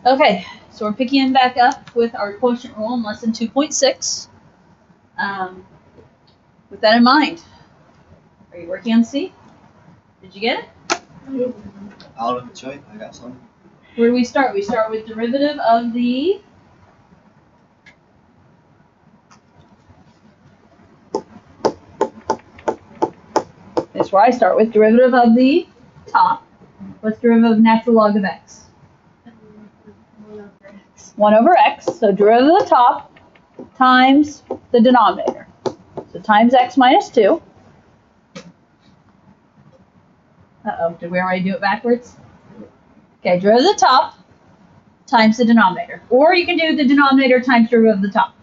Okay, so we're picking back up with our quotient rule in lesson 2.6. With that in mind, are you working on C? Did you get it? Out of the choice, I got some. Where do we start? We start with derivative of the That's where I start with derivative of the top. What's derivative of natural log of x? 1 over x. So derivative of the top times the denominator. So times x minus 2. Uh-oh, did we already do it backwards? Okay, derivative of the top times the denominator. Or you can do the denominator times derivative of the top.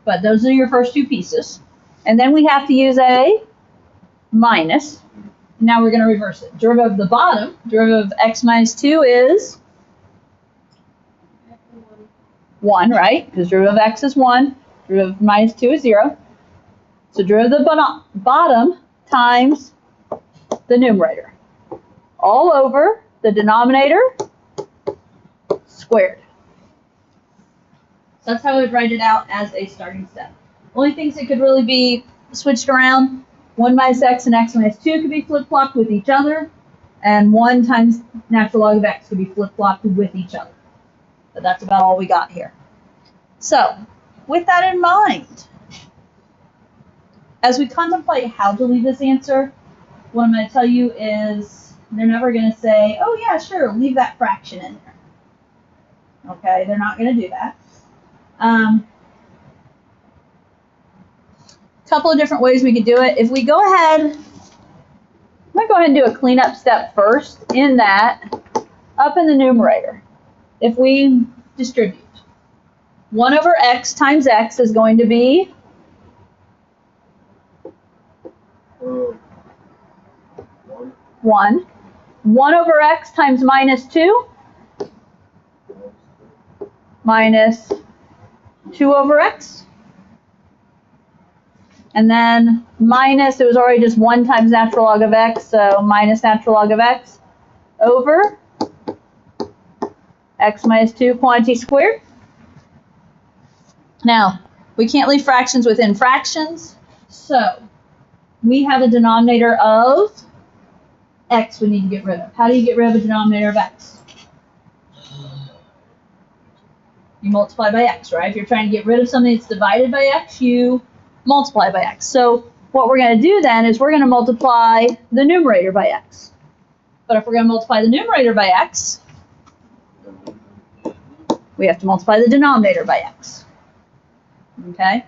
But those are your first two pieces. And then we have to use a minus. Now we're going to reverse it. Derivative of the bottom, derivative of x minus 2 is 1, right? Because derivative of x is 1. Derivative of minus 2 is 0. So derivative of the bottom times the numerator. All over the denominator squared. So that's how I would write it out as a starting step. Only things that could really be switched around, 1 minus x and x minus 2 could be flip-flopped with each other, and 1 times natural log of x could be flip-flopped with each other. But that's about all we got here. So, with that in mind, as we contemplate how to leave this answer, what I'm going to tell you is they're never going to say, oh yeah, sure, leave that fraction in there. Okay, they're not going to do that. Couple of different ways we could do it. If we go ahead, I'm going to go ahead and do a cleanup step first in that, up in the numerator, if we distribute, 1 over x times x is going to be 1. 1 over x times minus 2 minus 2 over x. And then minus, it was already just 1 times natural log of x, so minus natural log of x over x minus 2 quantity squared. Now, we can't leave fractions within fractions, so we have a denominator of x we need to get rid of. How do you get rid of a denominator of x? You multiply by x, right? If you're trying to get rid of something that's divided by x, you multiply by x. So what we're going to do then is we're going to multiply the numerator by x. But if we're going to multiply the numerator by x, we have to multiply the denominator by x. Okay?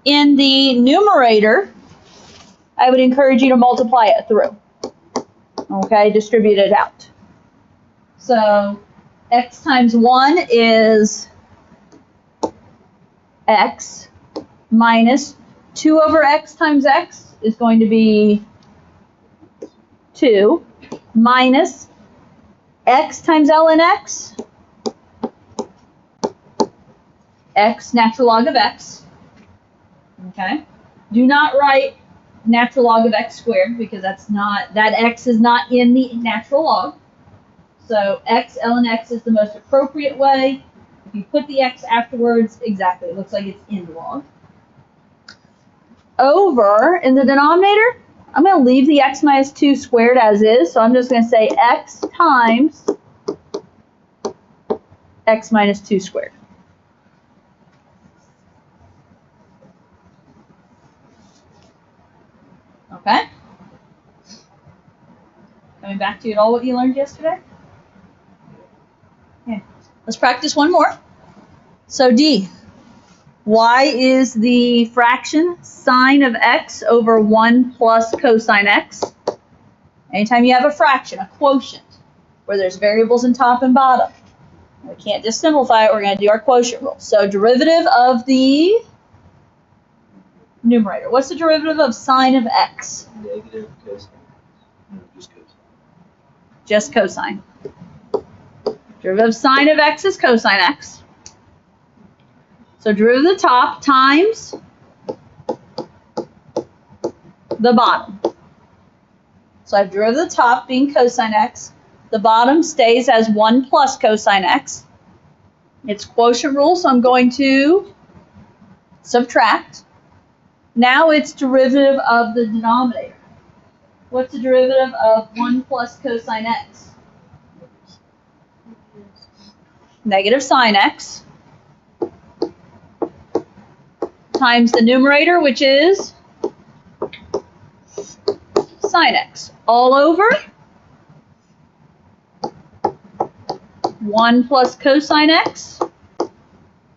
In the numerator, I would encourage you to multiply it through. Okay? Distribute it out. So x times 1 is x minus 2 over x times x is going to be 2 minus x times ln x, x natural log of x. Okay? Do not write natural log of x squared because that x is not in the natural log. So x ln x is the most appropriate way. If you put the x afterwards, exactly, it looks like it's in the log. Over in the denominator, I'm going to leave the x minus 2 squared as is, so I'm just going to say x times x minus 2 squared. Okay? Coming back to you at all what you learned yesterday? Okay. Let's practice one more. So D. Y is the fraction sine of x over 1 plus cosine x. Anytime you have a fraction, a quotient, where there's variables in top and bottom, we can't just simplify it, we're going to do our quotient rule. So derivative of the numerator. What's the derivative of sine of x? Negative cosine. No, Just just cosine. cosine. Derivative of sine of x is cosine x. So derivative of the top times the bottom. So I have derivative of the top being cosine x. The bottom stays as 1 plus cosine x. It's quotient rule, so I'm going to subtract. Now it's derivative of the denominator. What's the derivative of 1 plus cosine x? Negative sine x times the numerator, which is sine x, all over 1 plus cosine x,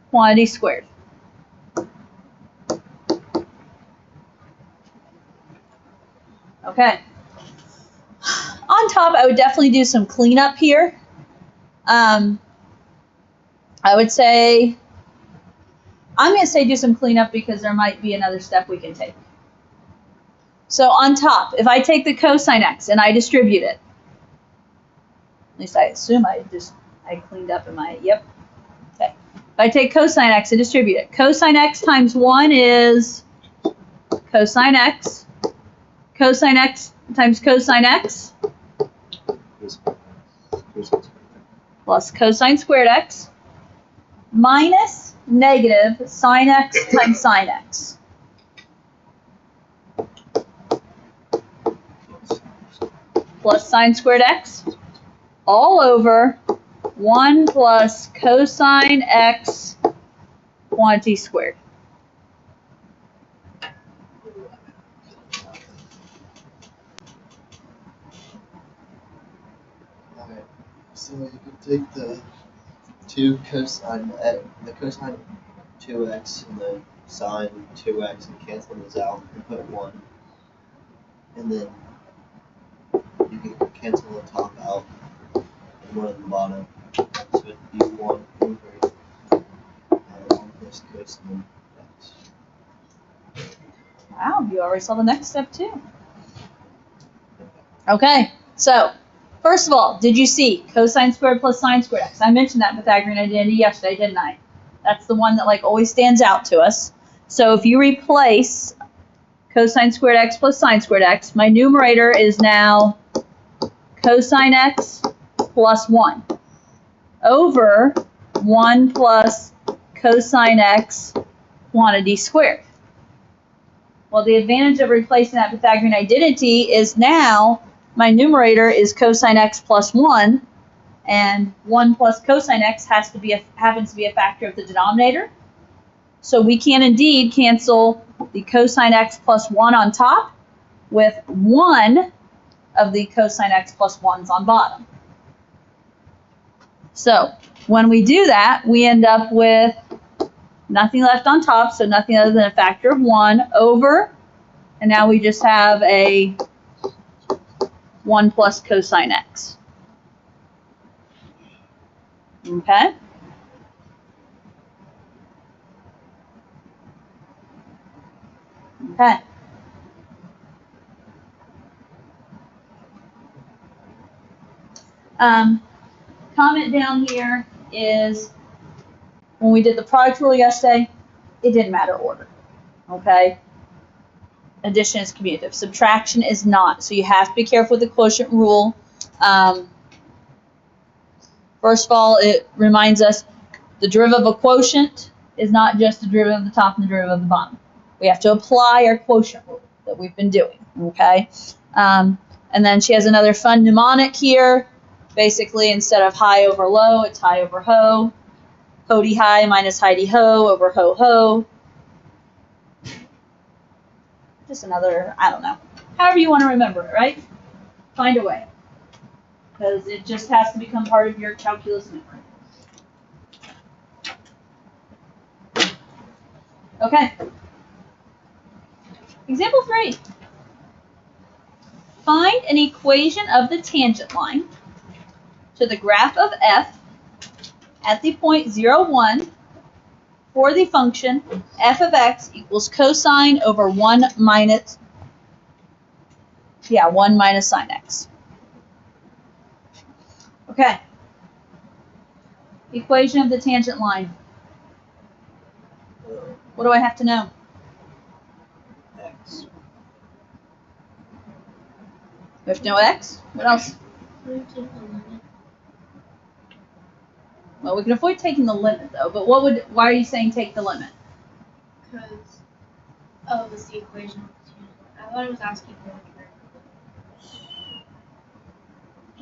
quantity squared. Okay. On top, I would definitely do some cleanup here. I would say, I'm going to say do some cleanup because there might be another step we can take. So on top, if I take the cosine x and I distribute it, at least I assume I cleaned up in my, yep. Okay. If I take cosine x and distribute it, cosine x times 1 is cosine x. Cosine x times cosine x plus cosine squared x minus negative sine x times sine x. Plus sine squared x all over 1 plus cosine x quantity squared. Alright, so you can take the 2 cosine x, the cosine 2x and the sine 2x and cancel those out and put 1. And then you can cancel the top out and 1 at the bottom. So it'd be 1 over 1 plus cosine x. Wow, you already saw the next step too. Okay, so first of all, did you see cosine squared plus sine squared x? I mentioned that Pythagorean identity yesterday, didn't I? That's the one that like always stands out to us. So if you replace cosine squared x plus sine squared x, my numerator is now cosine x plus 1 over 1 plus cosine x quantity squared. Well, the advantage of replacing that Pythagorean identity is now my numerator is cosine x plus 1, and 1 plus cosine x happens to be a factor of the denominator. So we can indeed cancel the cosine x plus 1 on top with 1 of the cosine x plus 1s on bottom. So when we do that, we end up with nothing left on top, so nothing other than a factor of 1 over, and now we just have a 1 plus cosine x. Okay? Okay. Comment down here is when we did the product rule yesterday, it didn't matter order. Okay? Addition is commutative. Subtraction is not. So you have to be careful with the quotient rule. First of all, it reminds us the derivative of a quotient is not just the derivative of the top and the derivative of the bottom. We have to apply our quotient rule that we've been doing. Okay? And then she has another fun mnemonic here. Basically, instead of high over low, it's high over ho. Ho-de high minus high-de ho over ho-ho. Just another, I don't know. However you want to remember it, right? Find a way. Because it just has to become part of your calculus memory. Okay. Example 3. Find an equation of the tangent line to the graph of f at the point 0, 1 for the function f of x equals cosine over 1 minus sine x. Okay. Equation of the tangent line. What do I have to know? X. We have to know x. What else? Well, we can avoid taking the limit though, but why are you saying take the limit? Because, oh, it's the equation. I thought it was asking for the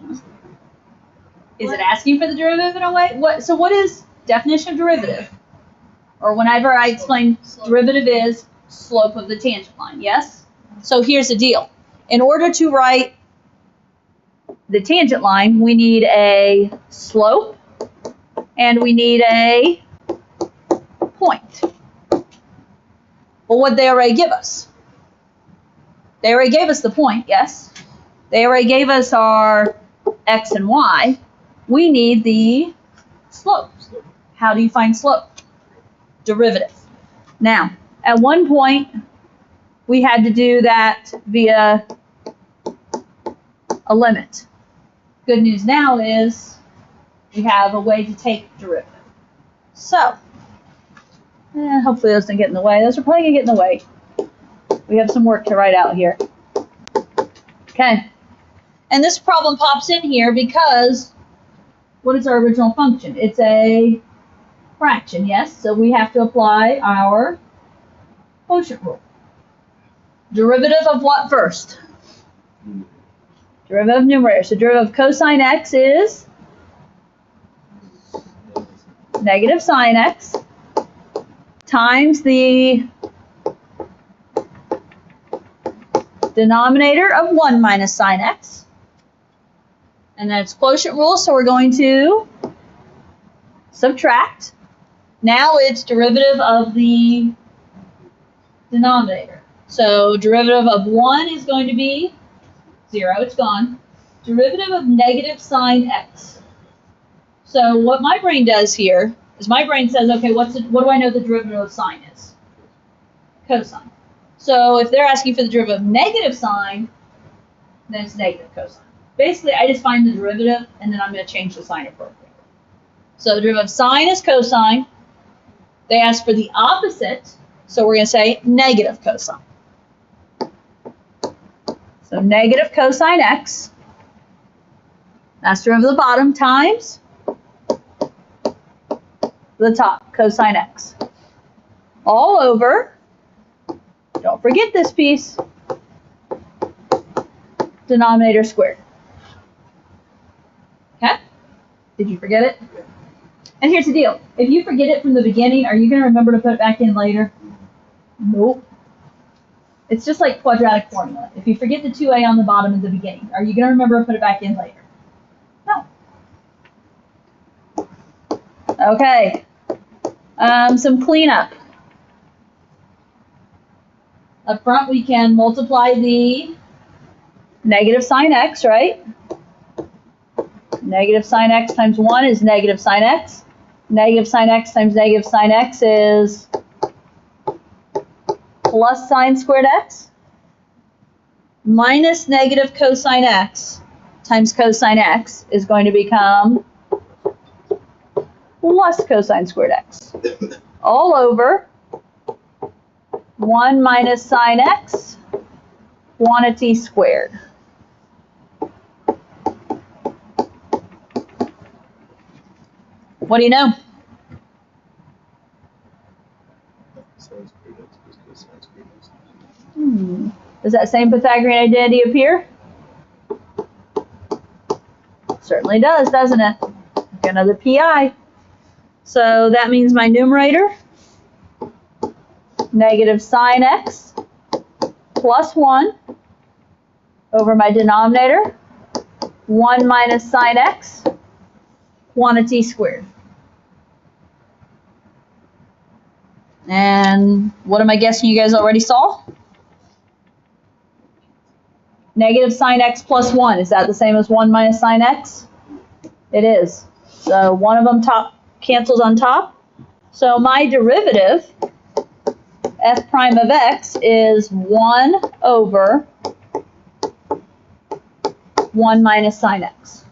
derivative. Is it asking for the derivative in a way? So what is definition of derivative? Or whenever I explain derivative is slope of the tangent line, yes? So here's the deal. In order to write the tangent line, we need a slope and we need a point. Well, what they already give us? They already gave us the point, yes? They already gave us our x and y. We need the slope. How do you find slope? Derivative. Now, at one point, we had to do that via a limit. Good news now is we have a way to take derivative. So, hopefully those don't get in the way. Those are probably going to get in the way. We have some work to write out here. Okay. And this problem pops in here because what is our original function? It's a fraction, yes? So we have to apply our quotient rule. Derivative of what first? Derivative of numerator. So derivative of cosine x is negative sine x times the denominator of 1 minus sine x. And then it's quotient rule, so we're going to subtract. Now it's derivative of the denominator. So derivative of 1 is going to be 0, it's gone. Derivative of negative sine x. So what my brain does here is my brain says, okay, what do I know the derivative of sine is? Cosine. So if they're asking for the derivative of negative sine, then it's negative cosine. Basically, I just find the derivative, and then I'm going to change the sign appropriately. So the derivative of sine is cosine. They asked for the opposite, so we're going to say negative cosine. So negative cosine x, that's derivative of the bottom, times the top, cosine x. All over, don't forget this piece, denominator squared. Okay? Did you forget it? And here's the deal. If you forget it from the beginning, are you going to remember to put it back in later? Nope. It's just like quadratic formula. If you forget the 2a on the bottom at the beginning, are you going to remember to put it back in later? No. Okay. Some cleanup. Up front, we can multiply the negative sine x, right? Negative sine x times 1 is negative sine x. Negative sine x times negative sine x is plus sine squared x minus negative cosine x times cosine x is going to become plus cosine squared x all over 1 minus sine x quantity squared. What do you know? Does that same Pythagorean identity appear? Certainly does, doesn't it? Okay, another pi. So that means my numerator, negative sine x plus 1 over my denominator, 1 minus sine x quantity squared. And what am I guessing you guys already saw? Negative sine x plus 1. Is that the same as 1 minus sine x? It is. So one of them cancels on top. So my derivative, f prime of x, is 1 over 1 minus sine x.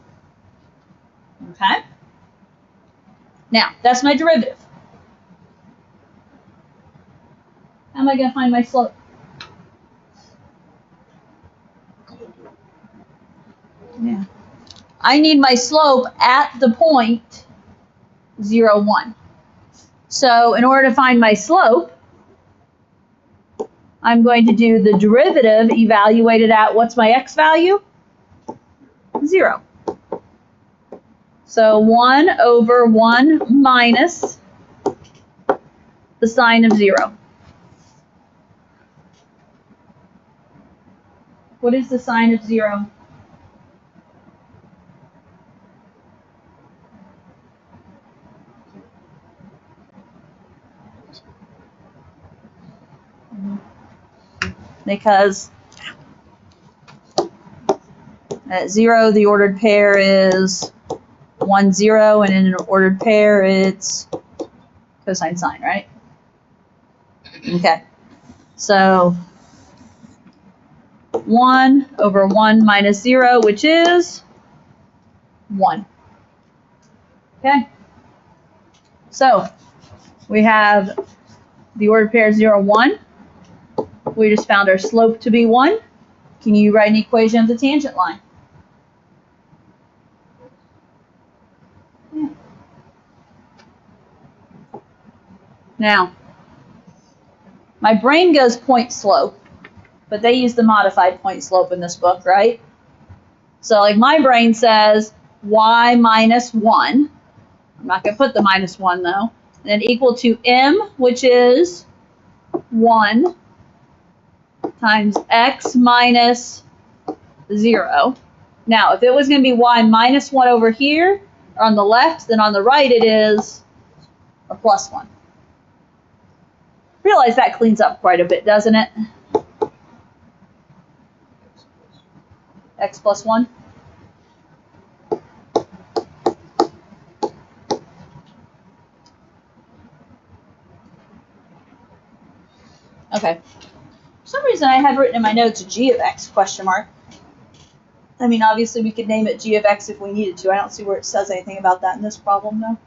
Okay? Now, that's my derivative. How am I going to find my slope? Yeah. I need my slope at the point 0, 1. So in order to find my slope, I'm going to do the derivative evaluated at, what's my x value? 0. So 1 over 1 minus the sine of 0. What is the sine of 0? Because at 0, the ordered pair is 1, 0, and in an ordered pair, it's cosine sine, right? Okay. So 1 over 1 minus 0, which is 1. Okay. So we have the ordered pair 0, 1. We just found our slope to be 1. Can you write an equation of the tangent line? Yeah. Now, my brain goes point slope, but they use the modified point slope in this book, right? So like my brain says y minus 1. I'm not going to put the minus 1 though. And then equal to m, which is 1 times x minus 0. Now, if it was going to be y minus 1 over here on the left, then on the right it is a plus 1. Realize that cleans up quite a bit, doesn't it? X plus 1. Okay. For some reason I have written in my notes g of x question mark. I mean, obviously we could name it g of x if we needed to. I don't see where it says anything about that in this problem, though.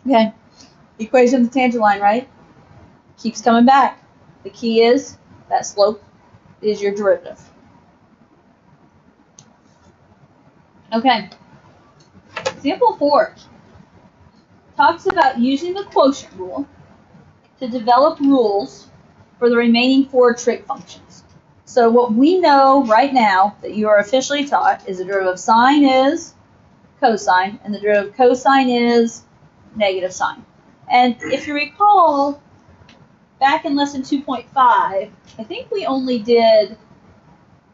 Okay. Equation of the tangent line, right? Keeps coming back. The key is that slope is your derivative. Okay. Example 4 talks about using the quotient rule to develop rules for the remaining 4 trig functions. So what we know right now that you are officially taught is the derivative of sine is cosine, and the derivative of cosine is negative sine. And if you recall, back in lesson 2.5, I think we only did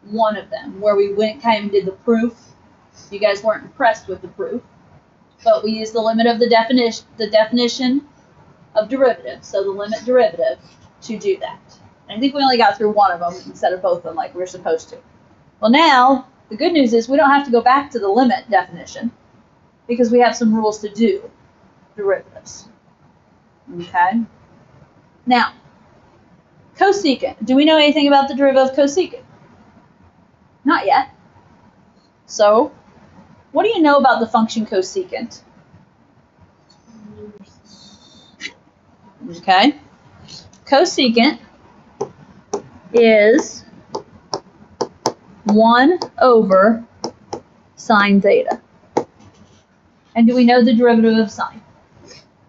one of them, where we went kind of did the proof. You guys weren't impressed with the proof, but we used the limit of the definition of derivative, so the limit derivative, to do that. And I think we only got through one of them instead of both of them like we were supposed to. Well, now, the good news is we don't have to go back to the limit definition because we have some rules to do derivatives. Okay? Now, cosecant. Do we know anything about the derivative of cosecant? Not yet. So, what do you know about the function cosecant? Okay. Cosecant is 1 over sine theta. And do we know the derivative of sine?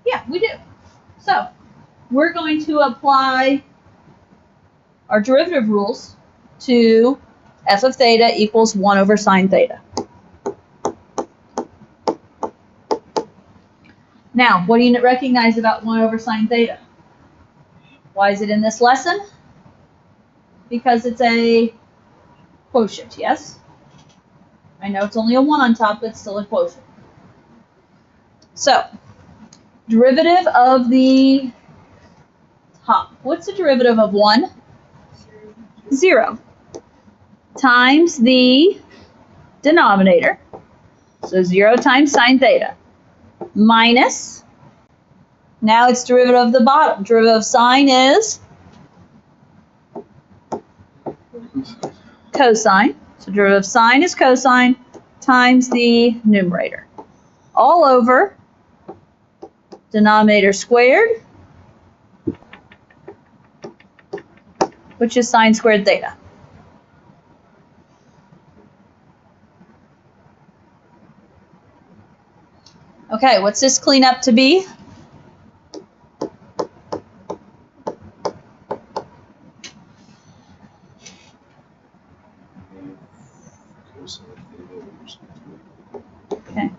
Yeah, we do. So, we're going to apply our derivative rules to f of theta equals 1 over sine theta. Now, what do you recognize about 1 over sine theta? Why is it in this lesson? Because it's a quotient, yes? I know it's only a 1 on top, but it's still a quotient. So, derivative of the top. What's the derivative of 1? 0. Times the denominator. So 0 times sine theta. Minus, now it's derivative of the bottom. Derivative of sine is cosine. So derivative of sine is cosine times the numerator. All over denominator squared, which is sine squared theta. Okay, what's this clean up to be? Okay.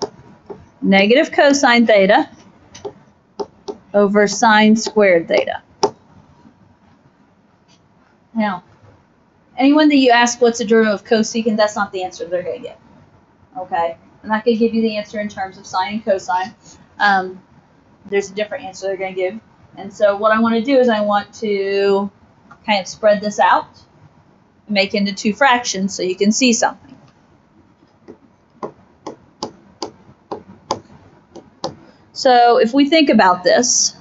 Negative cosine theta over sine squared theta. Now, anyone that you ask what's the derivative of cosecant, that's not the answer they're going to get. Okay? I'm not going to give you the answer in terms of sine and cosine. There's a different answer they're going to give. And so what I want to do is I want to kind of spread this out and make into two fractions so you can see something. So if we think about this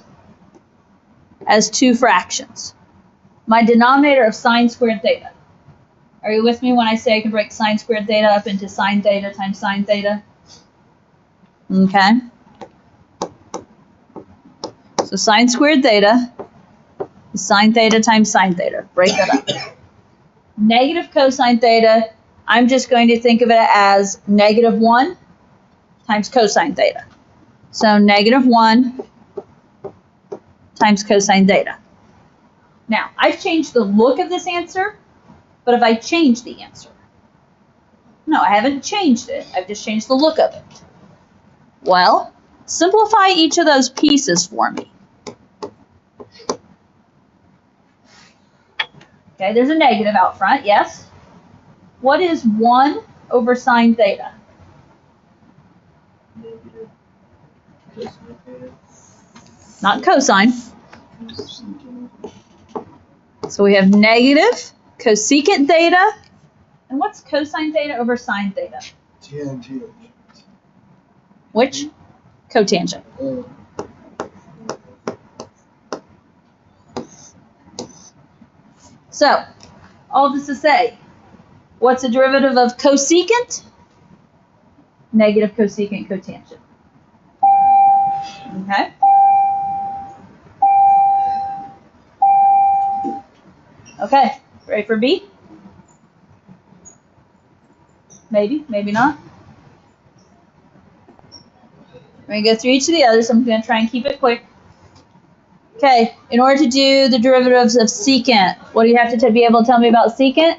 as two fractions, my denominator of sine squared theta. Are you with me when I say I can break sine squared theta up into sine theta times sine theta? Okay. So sine squared theta is sine theta times sine theta. Break that up. Negative cosine theta, I'm just going to think of it as negative 1 times cosine theta. So negative 1 times cosine theta. Now, I've changed the look of this answer, but have I changed the answer? No, I haven't changed it. I've just changed the look of it. Well, simplify each of those pieces for me. Okay, there's a negative out front, yes. What is 1 over sine theta? Negative cosine theta. Not cosine. So we have negative cosecant theta. And what's cosine theta over sine theta? Tangent. Which? Cotangent. So, all this to say, what's the derivative of cosecant? Negative cosecant cotangent. Okay? Okay, ready for B? Maybe, maybe not. We're going to go through each of the others. I'm going to try and keep it quick. Okay, in order to do the derivatives of secant, what do you have to be able to tell me about secant?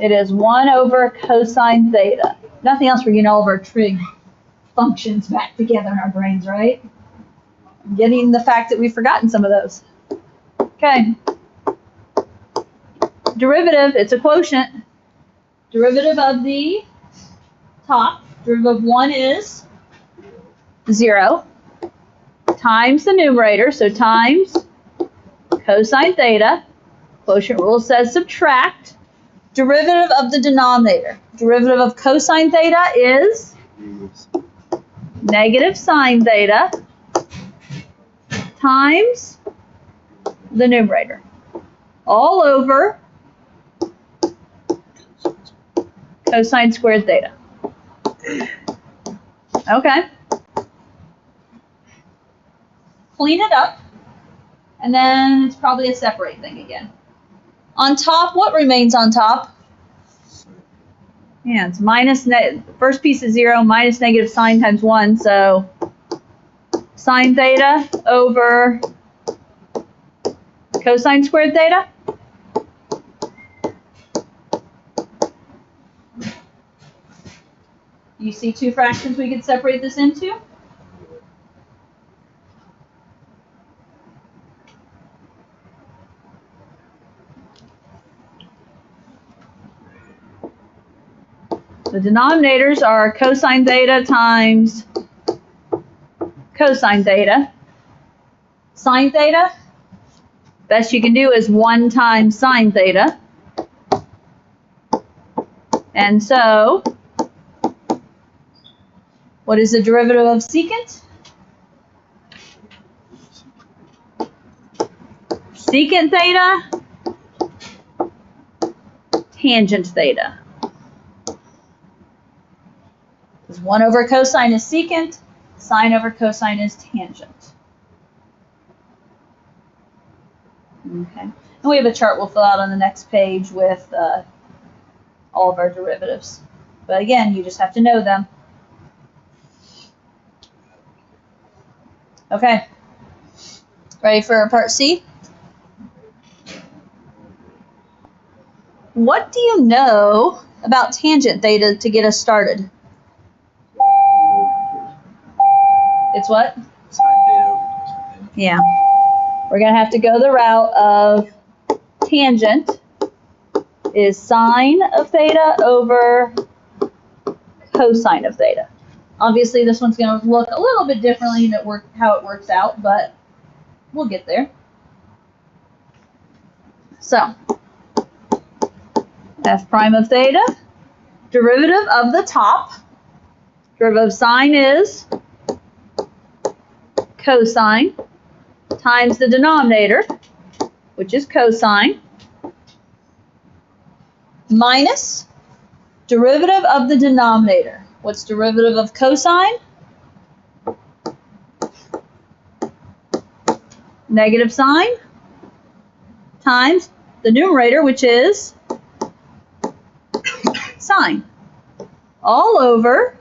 It is 1 over cosine theta. Nothing else, we're getting all of our trig functions back together in our brains, right? I'm getting the fact that we've forgotten some of those. Okay. Derivative, it's a quotient. Derivative of the top, derivative of 1 is 0, times the numerator, so times cosine theta. Quotient rule says subtract. Derivative of the denominator. Derivative of cosine theta is negative sine theta times the numerator. All over cosine squared theta. Okay. Clean it up, and then it's probably a separate thing again. On top, what remains on top? Yeah, it's minus, first piece is 0, minus negative sine times 1, so sine theta over cosine squared theta. You see two fractions we could separate this into? The denominators are cosine theta times cosine theta. Sine theta, best you can do is 1 times sine theta. And so, what is the derivative of secant? Secant theta, tangent theta. Because 1 over cosine is secant, sine over cosine is tangent. Okay. And we have a chart we'll fill out on the next page with all of our derivatives. But again, you just have to know them. Okay. Ready for part C? What do you know about tangent theta to get us started? It's what? Sine theta over cosine theta. Yeah. We're going to have to go the route of tangent is sine of theta over cosine of theta. Obviously, this one's going to look a little bit differently than how it works out, but we'll get there. So, f prime of theta, derivative of the top, derivative of sine is cosine, times the denominator, which is cosine, minus derivative of the denominator. What's derivative of cosine? Negative sine times the numerator, which is sine, all over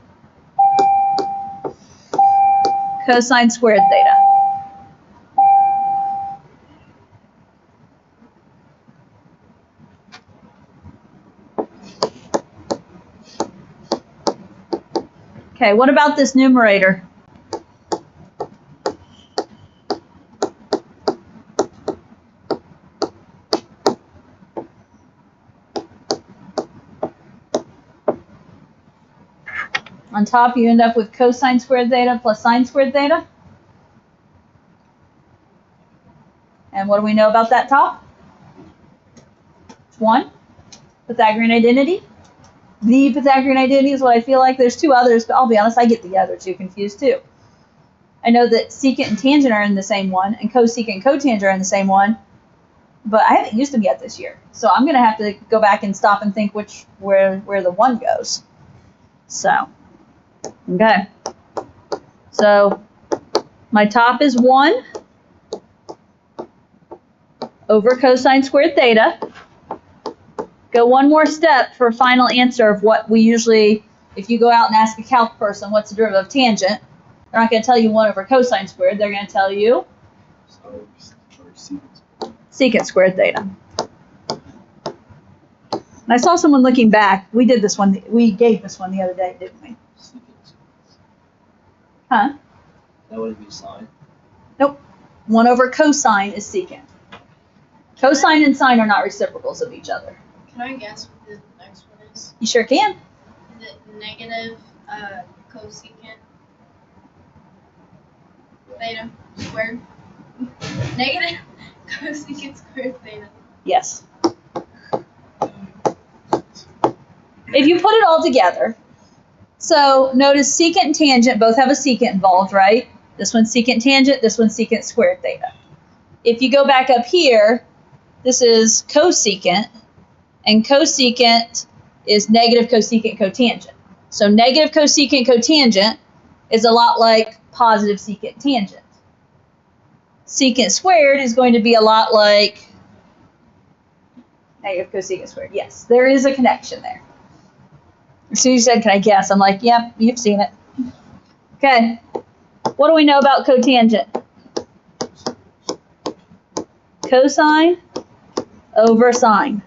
cosine squared theta. Okay, what about this numerator? On top, you end up with cosine squared theta plus sine squared theta. And what do we know about that top? It's 1. Pythagorean identity. The Pythagorean identity is what I feel like. There's 2 others, but I'll be honest, I get the other 2 confused too. I know that secant and tangent are in the same one, and cosecant and cotangent are in the same one, but I haven't used them yet this year. So I'm going to have to go back and stop and think where the 1 goes. So, okay. So, my top is 1 over cosine squared theta. Go one more step for a final answer of what we usually, if you go out and ask a calc person what's the derivative of tangent, they're not going to tell you 1 over cosine squared. They're going to tell you secant squared theta. And I saw someone looking back. We did this one. We gave this one the other day, didn't we? Huh? That would be sine. Nope. 1 over cosine is secant. Cosine and sine are not reciprocals of each other. Can I guess what the next one is? You sure can. Is it negative cosecant theta squared? Negative cosecant squared theta. Yes. If you put it all together, so notice secant and tangent both have a secant involved, right? This one's secant tangent, this one's secant squared theta. If you go back up here, this is cosecant, and cosecant is negative cosecant cotangent. So negative cosecant cotangent is a lot like positive secant tangent. Secant squared is going to be a lot like negative cosecant squared. Yes, there is a connection there. As soon as you said, can I guess? I'm like, yep, you've seen it. Okay. What do we know about cotangent? Cosine over sine.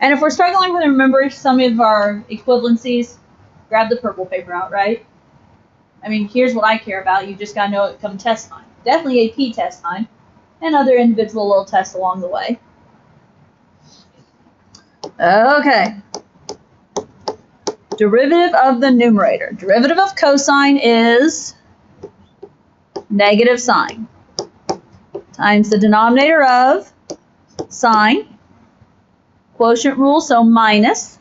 And if we're struggling to remember some of our equivalencies, grab the purple paper out, right? I mean, here's what I care about. You just got to know it come test time. Definitely AP test time, and other individual little tests along the way. Okay. Derivative of the numerator. Derivative of cosine is negative sine times the denominator of sine. Quotient rule, so minus.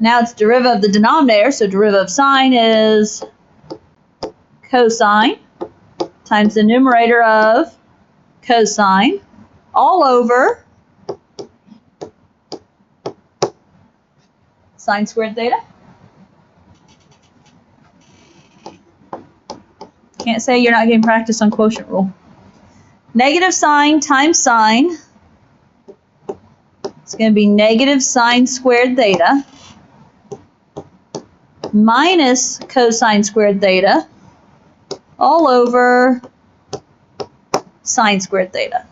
Now it's derivative of the denominator, so derivative of sine is cosine times the numerator of cosine all over sine squared theta. Can't say you're not getting practice on quotient rule. Negative sine times sine. It's going to be negative sine squared theta minus cosine squared theta all over sine squared theta.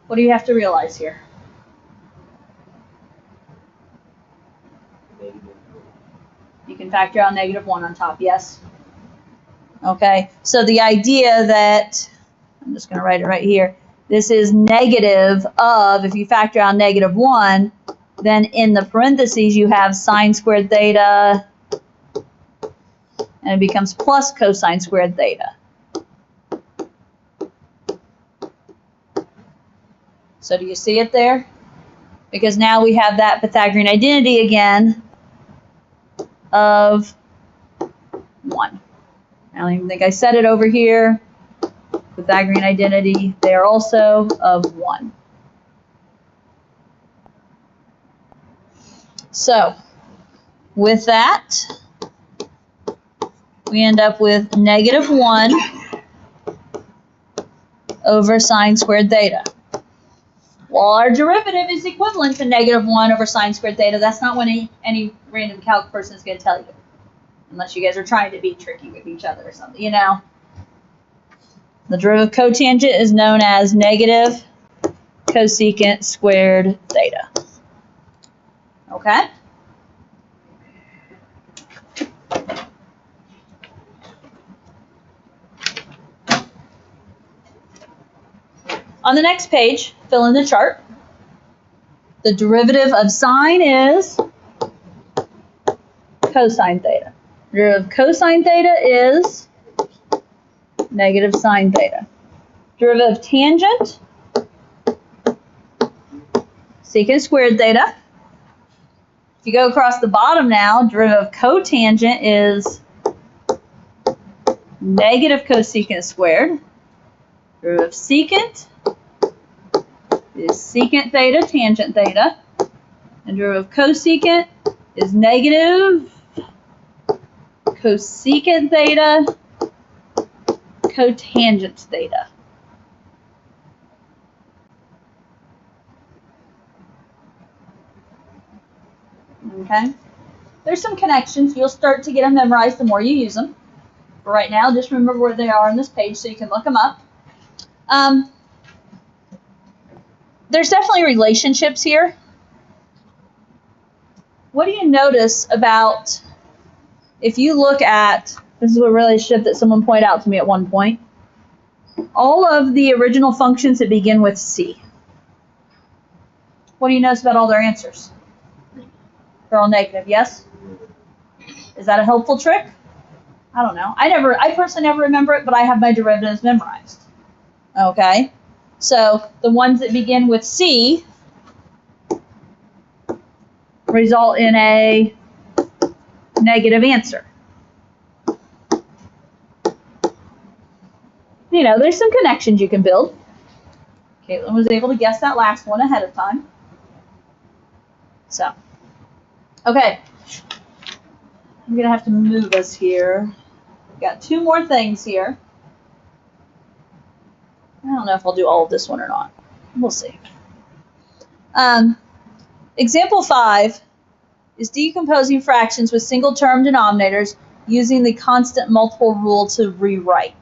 What do you have to realize here? You can factor out -1 on top, yes? Okay, so the idea that, I'm just going to write it right here, this is negative of, if you factor out -1, then in the parentheses you have sine squared theta, and it becomes plus cosine squared theta. So do you see it there? Because now we have that Pythagorean identity again of 1. I don't even think I said it over here. Pythagorean identity there also of 1. So with that, we end up with -1 over sine squared theta. Well, our derivative is equivalent to -1 over sine squared theta. That's not what any random calc person is going to tell you. Unless you guys are trying to be tricky with each other or something, you know. The derivative cotangent is known as negative cosecant squared theta. Okay? On the next page, fill in the chart. The derivative of sine is cosine theta. The derivative of cosine theta is negative sine theta. Derivative of tangent, secant squared theta. If you go across the bottom now, derivative of cotangent is negative cosecant squared. Derivative of secant is secant theta, tangent theta. And derivative of cosecant is negative cosecant theta, cotangent theta. Okay? There's some connections. You'll start to get them memorized the more you use them. But right now, just remember where they are on this page so you can look them up. There's definitely relationships here. What do you notice about, if you look at, this is a relationship that someone pointed out to me at one point, all of the original functions that begin with C. What do you notice about all their answers? They're all negative, yes? Is that a helpful trick? I don't know. I personally never remember it, but I have my derivatives memorized. Okay? So the ones that begin with C result in a negative answer. You know, there's some connections you can build. Caitlin was able to guess that last one ahead of time. So, okay. I'm going to have to move us here. We've got 2 more things here. I don't know if I'll do all of this one or not. We'll see. Example 5 is decomposing fractions with single term denominators using the constant multiple rule to rewrite.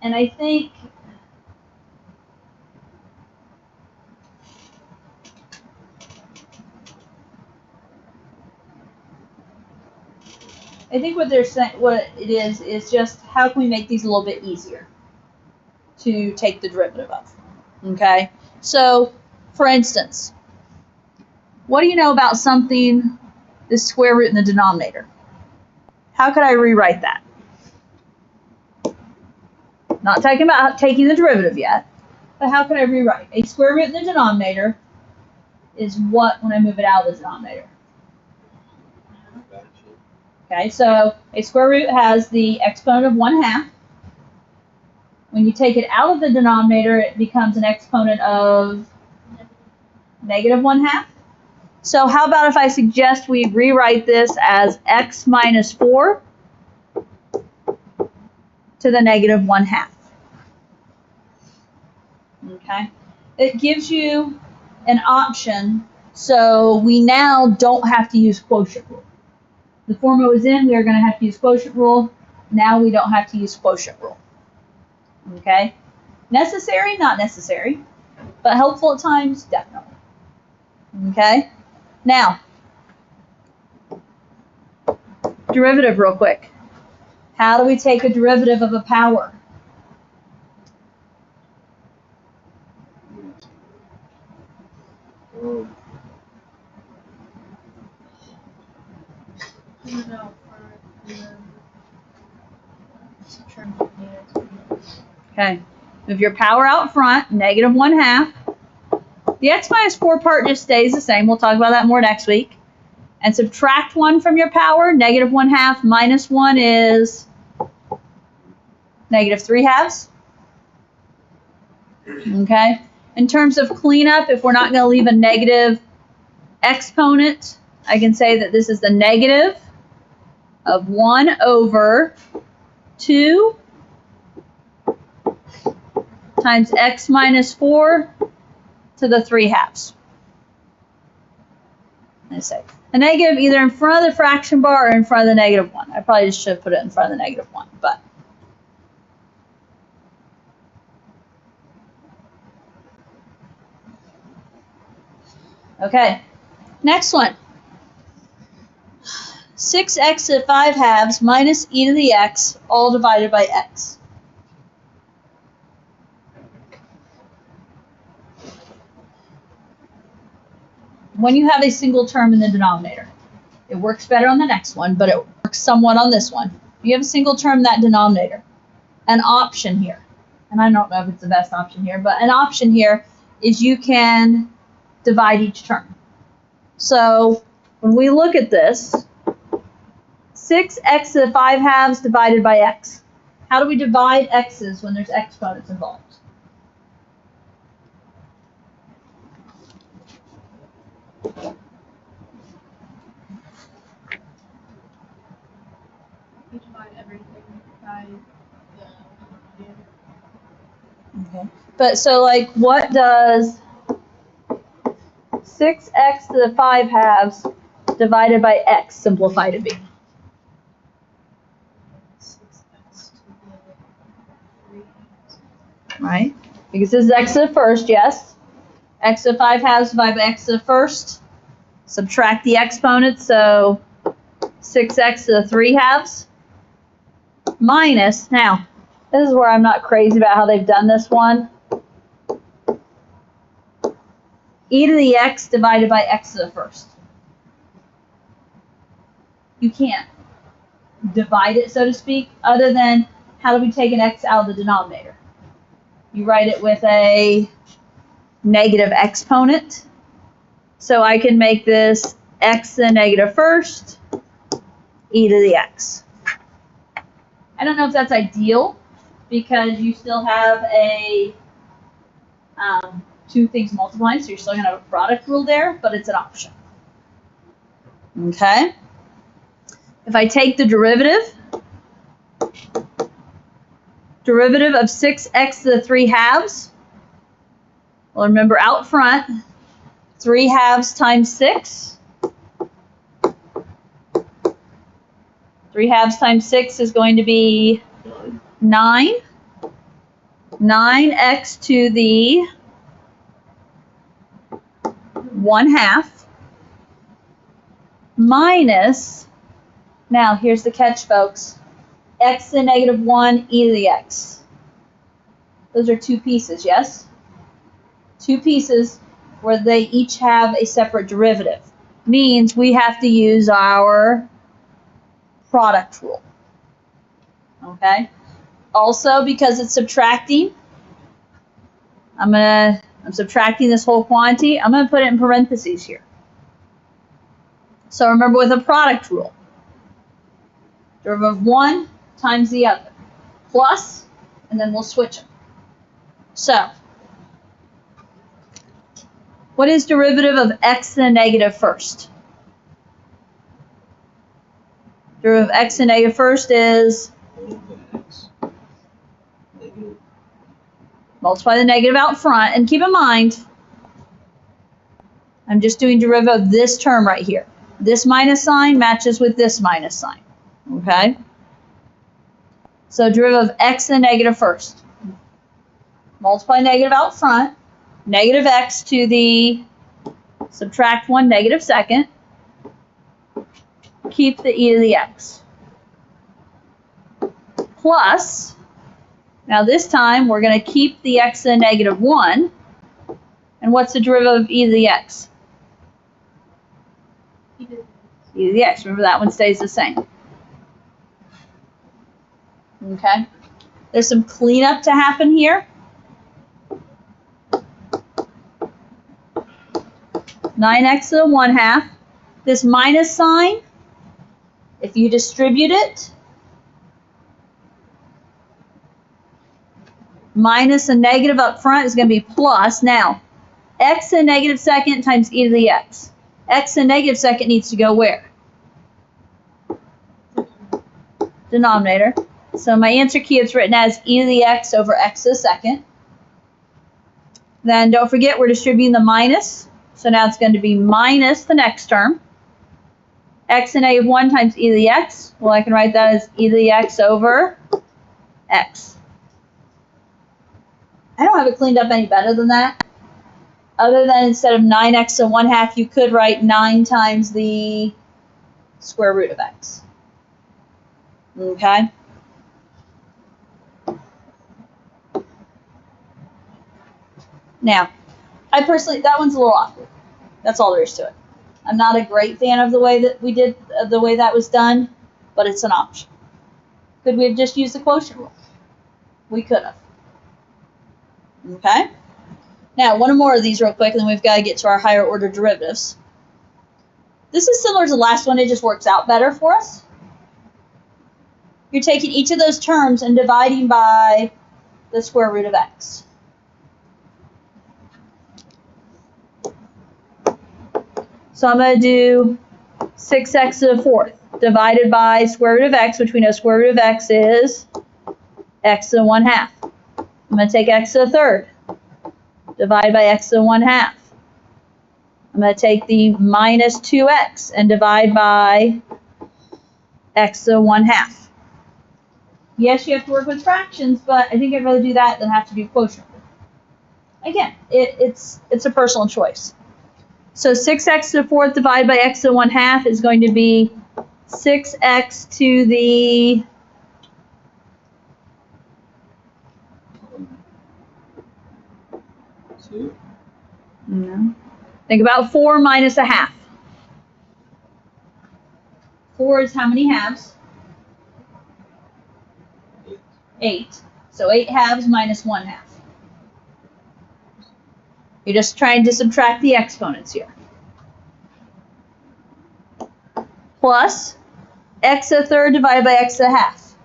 And I think what they're saying, what it is just how can we make these a little bit easier to take the derivative of. Okay? So, for instance, what do you know about something, the square root in the denominator? How could I rewrite that? Not talking about taking the derivative yet, but how could I rewrite? A square root in the denominator is what when I move it out of the denominator? Okay, so a square root has the exponent of 1/2. When you take it out of the denominator, it becomes an exponent of negative 1/2. So how about if I suggest we rewrite this as x minus 4 to the negative 1/2. Okay, it gives you an option, so we now don't have to use quotient rule. The formula was in, we are going to have to use quotient rule. Now we don't have to use quotient rule. Okay? Necessary? Not necessary. But helpful at times? Definitely. Okay? Now, derivative real quick. How do we take a derivative of a power? Okay. Move your power out front, negative 1/2. The x minus 4 part just stays the same. We'll talk about that more next week. And subtract 1 from your power. Negative 1/2 minus 1 is negative 3/2. Okay. In terms of cleanup, if we're not going to leave a negative exponent, I can say that this is the negative of 1 over 2 times x minus 4 to the 3/2. Let's say a negative either in front of the fraction bar or in front of the negative 1. I probably just should have put it in front of the negative 1, but. Okay, next one. 6x to the 5/2 minus e to the x, all divided by x. When you have a single term in the denominator, it works better on the next one, but it works somewhat on this one. You have a single term in that denominator. An option here, and I don't know if it's the best option here, but an option here is you can divide each term. So when we look at this, 6x to the 5/2 divided by x. How do we divide x's when there's exponents involved? You divide everything by the Okay. But so like what does 6x to the 5/2 divided by x simplify to be? 6x to the 3x. Right? Because this is x to the first, yes. X to the 5/2 divided by x to the first. Subtract the exponents, so 6x to the 3/2 minus, now, this is where I'm not crazy about how they've done this one. E to the x divided by x to the first. You can't divide it, so to speak, other than how do we take an x out of the denominator? You write it with a negative exponent. So I can make this x to the negative first, e to the x. I don't know if that's ideal because you still have a two things multiplying, so you're still going to have a product rule there, but it's an option. Okay? If I take the derivative of 6x to the 3/2, well, remember out front, 3/2 times 6. 3/2 times 6 is going to be 9. 9x to the 1/2 minus, now here's the catch, folks, x to the negative 1, e to the x. Those are two pieces, yes? Two pieces where they each have a separate derivative. Means we have to use our product rule. Okay? Also, because it's subtracting, I'm subtracting this whole quantity. I'm going to put it in parentheses here. So remember with a product rule, derivative of one times the other, plus, and then we'll switch them. So, what is derivative of x to the negative first? Derivative of x to the negative first is multiply the negative out front, and keep in mind, I'm just doing derivative of this term right here. This minus sign matches with this minus sign. Okay? So derivative of x and negative first. Multiply negative out front. Negative x to the subtract 1 negative second. Keep the e to the x. Plus, now this time we're going to keep the x to the negative 1. And what's the derivative of e to the x? E to E to the x. Remember that one stays the same. Okay? There's some cleanup to happen here. 9x to the 1/2. This minus sign, if you distribute it, minus a negative up front is going to be plus. Now, x to the negative second times e to the x. X to the negative second needs to go where? Denominator. So my answer key is written as e to the x over x to the second. Then don't forget we're distributing the minus. So now it's going to be minus the next term. X to the negative 1 times e to the x. Well, I can write that as e to the x over x. I don't have it cleaned up any better than that. Other than instead of 9x to 1/2, you could write 9 times the square root of x. Okay? Now, I personally, that one's a little awkward. That's all there is to it. I'm not a great fan of the way that we did, the way that was done, but it's an option. Could we have just used the quotient rule? We could have. Okay? Now, one more of these real quick, and then we've got to get to our higher order derivatives. This is similar to the last one, it just works out better for us. You're taking each of those terms and dividing by the square root of x. So I'm going to do 6x to the 4th divided by square root of x, which we know square root of x is x to the 1/2. I'm going to take x to the 3rd, divide by x to the 1/2. I'm going to take the minus 2x and divide by x to the 1/2. Yes, you have to work with fractions, but I think I'd rather do that than have to do quotient. Again, it's a personal choice. So 6x to the 4th divided by x to the 1/2 is going to be 6x to the no. Think about 4 minus 1/2. 4 is how many halves? 8. So 8 halves minus 1/2. You're just trying to subtract the exponents here. Plus x to the 3rd divided by x to the 1/2.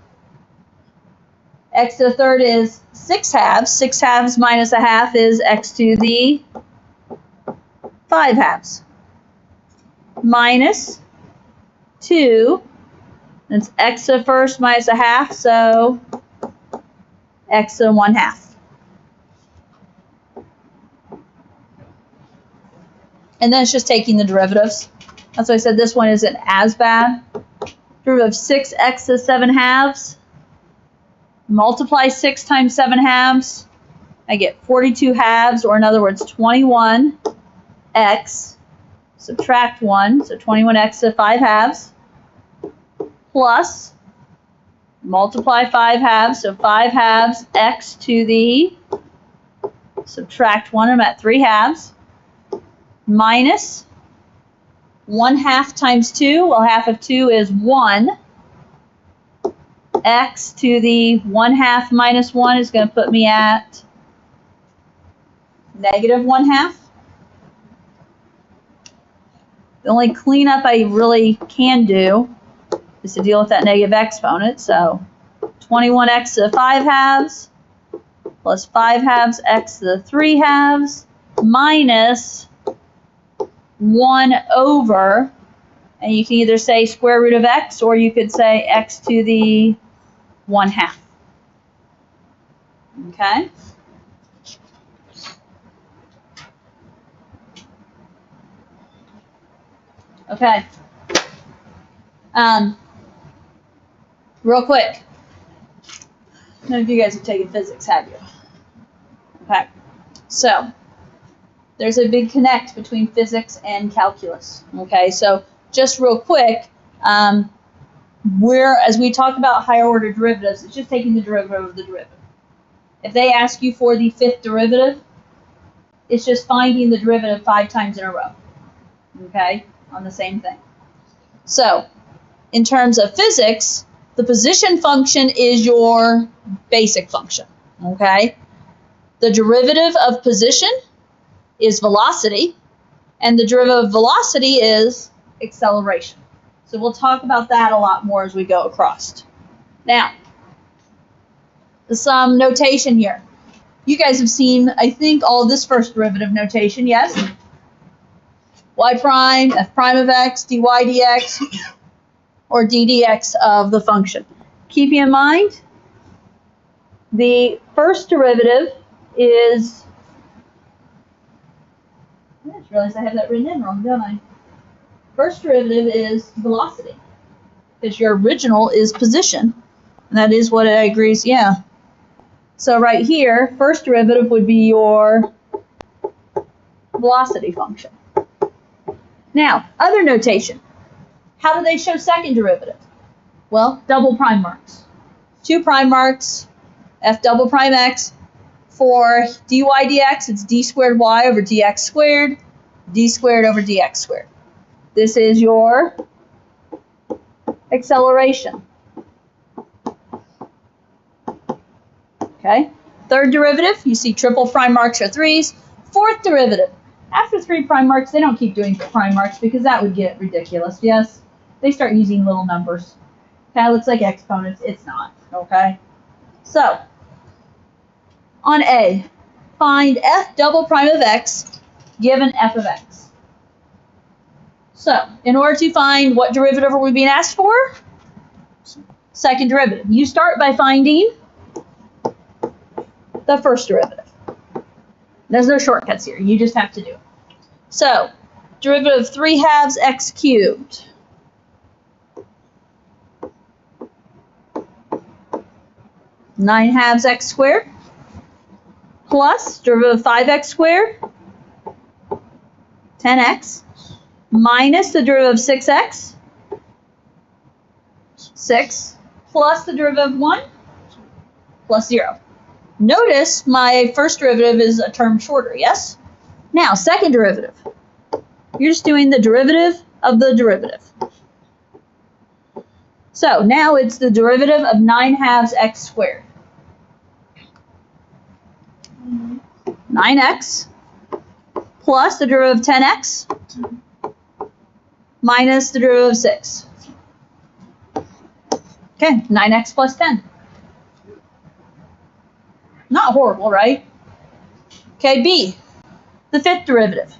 X to the 3rd is 6 halves. 6 halves minus 1/2 is x to the 5 halves. Minus 2. That's x to the 1st minus 1/2, so x to the 1/2. And then it's just taking the derivatives. That's why I said this one isn't as bad. Derivative of 6x to the 7 halves. Multiply 6 times 7 halves. I get 42 halves, or in other words, 21x. Subtract 1, so 21x to 5 halves. Plus, multiply 5 halves, so 5 halves x to the, subtract 1, I'm at 3 halves. Minus 1/2 times 2, well, half of 2 is 1. X to the 1/2 minus 1 is going to put me at negative 1/2. The only cleanup I really can do is to deal with that negative exponent. So 21x to the 5 halves plus 5 halves x to the 3 halves minus 1 over, and you can either say square root of x or you could say x to the 1/2. Okay? Okay. Real quick. None of you guys have taken physics, have you? Okay. So, there's a big connect between physics and calculus. Okay, so just real quick, as we talk about higher order derivatives, it's just taking the derivative of the derivative. If they ask you for the fifth derivative, it's just finding the derivative 5 times in a row. Okay, on the same thing. So, in terms of physics, the position function is your basic function. Okay, the derivative of position is velocity, and the derivative of velocity is acceleration. So we'll talk about that a lot more as we go across. Now, some notation here. You guys have seen, I think, all of this first derivative notation, yes? Y prime, f prime of x, dy dx, or d dx of the function. Keep in mind, the first derivative is, I just realized I have that written in wrong, don't I? First derivative is velocity, because your original is position. And that is what it agrees, yeah. So right here, first derivative would be your velocity function. Now, other notation. How do they show second derivative? Well, double prime marks. 2 prime marks, f double prime x. For dy dx, it's d squared y over dx squared, d squared over dx squared. This is your acceleration. Okay. Third derivative, you see triple prime marks or 3s. Fourth derivative. After 3 prime marks, they don't keep doing prime marks because that would get ridiculous. Yes, they start using little numbers. Okay, it looks like exponents. It's not. Okay. So, on A, find f double prime of x given f of x. So, in order to find what derivative are we being asked for? Second derivative. You start by finding the first derivative. There's no shortcuts here. You just have to do it. So, derivative of 3/2 x cubed. Nine halves x squared plus derivative of 5x squared, 10x, minus the derivative of 6x, 6, plus the derivative of 1, plus 0. Notice my first derivative is a term shorter, yes? Now, second derivative. You're just doing the derivative of the derivative. So, now it's the derivative of 9/2 x squared. 9x plus the derivative of 10x minus the derivative of 6. Okay, 9x plus 10. Not horrible, right? Okay, B, the fifth derivative.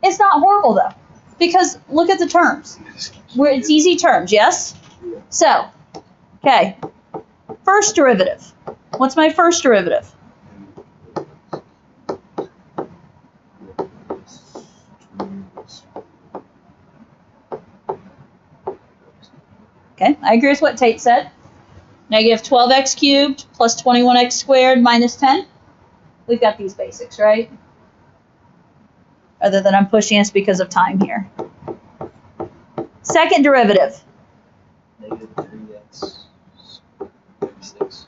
It's not horrible, though, because look at the terms. It's easy terms, yes? So, okay, first derivative. What's my first derivative? Okay, I agree with what Tate said. Negative 12x cubed plus 21x squared minus 10. We've got these basics, right? Other than I'm pushing us because of time here. Second derivative. Negative 3x 36.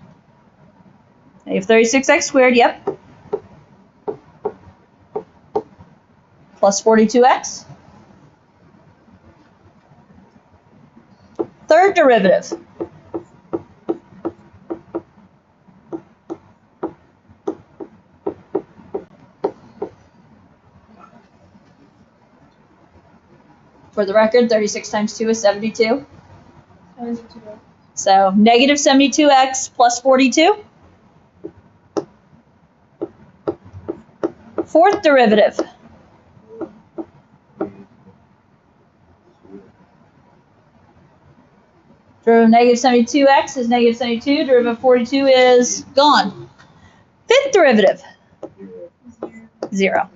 Negative 36x squared, yep. Plus 42x. Third derivative. For the record, 36 times 2 is 72. 72. So negative 72x plus 42. Fourth derivative. Derivative of negative 72x is negative 72. Derivative of 42 is gone. Fifth derivative. 0.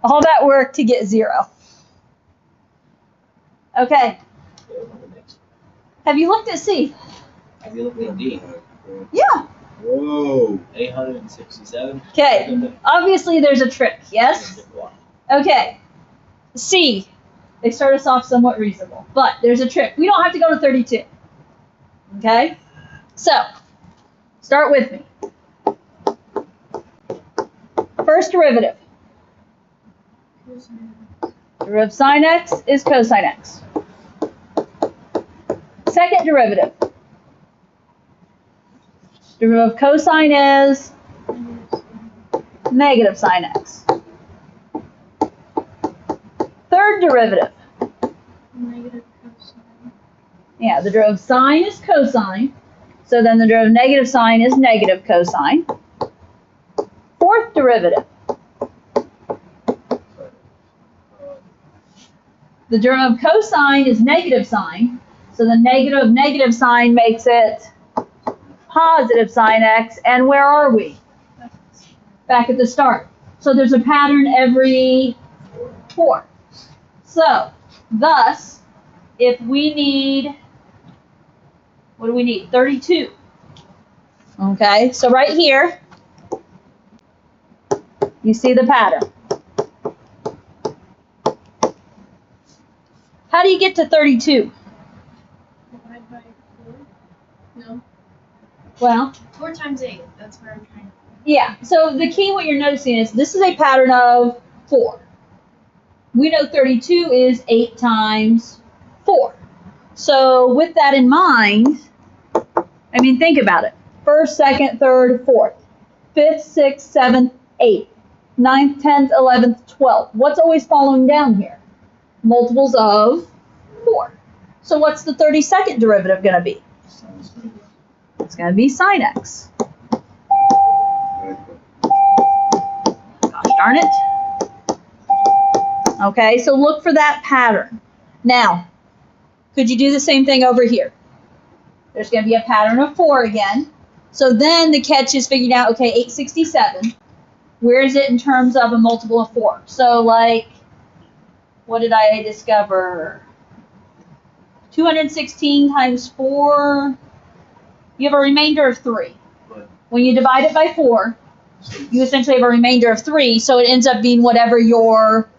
All that work to get 0. Okay. Have you looked at C? Have you looked at D? Yeah. Whoa. 867. Okay. Obviously, there's a trick. Yes? Okay. C. They start us off somewhat reasonable, but there's a trick. We don't have to go to 32. Okay? So, start with me. First derivative. Derivative of sine x is cosine x. Second derivative. Derivative of cosine is negative sine x. Third derivative. Negative cosine. Yeah, the derivative of sine is cosine. So then the derivative of negative sine is negative cosine. Fourth derivative. The derivative of cosine is negative sine. So the negative of negative sine makes it positive sine x. And where are we? Back at the start. So there's a pattern every 4. So, thus, if we need, what do we need? 32. Okay, so right here, you see the pattern. How do you get to 32? Divide by 4. No. Well, 4 times 8. That's where I'm trying to. yeah, so the key, what you're noticing is this is a pattern of 4. We know 32 is 8 times 4. So with that in mind, I mean, think about it. First, second, third, fourth, fifth, sixth, seventh, eighth, 9th, 10th, 11th, 12th. What's always following down here? Multiples of 4. So what's the 32nd derivative going to be? It's going to be sine x. Gosh darn it. Okay, so look for that pattern. Now, could you do the same thing over here? There's going to be a pattern of 4 again. So then the catch is figuring out, okay, 867. Where is it in terms of a multiple of 4? So like, what did I discover? 216 times 4. You have a remainder of 3. When you divide it by 4, you essentially have a remainder of 3. So it ends up being whatever your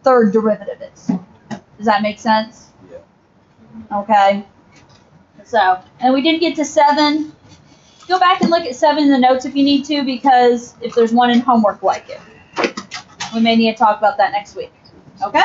third derivative is. Does that make sense? Yeah. Okay. So, and we didn't get to 7. Go back and look at 7 in the notes if you need to, because if there's one in homework like it. We may need to talk about that next week. Okay?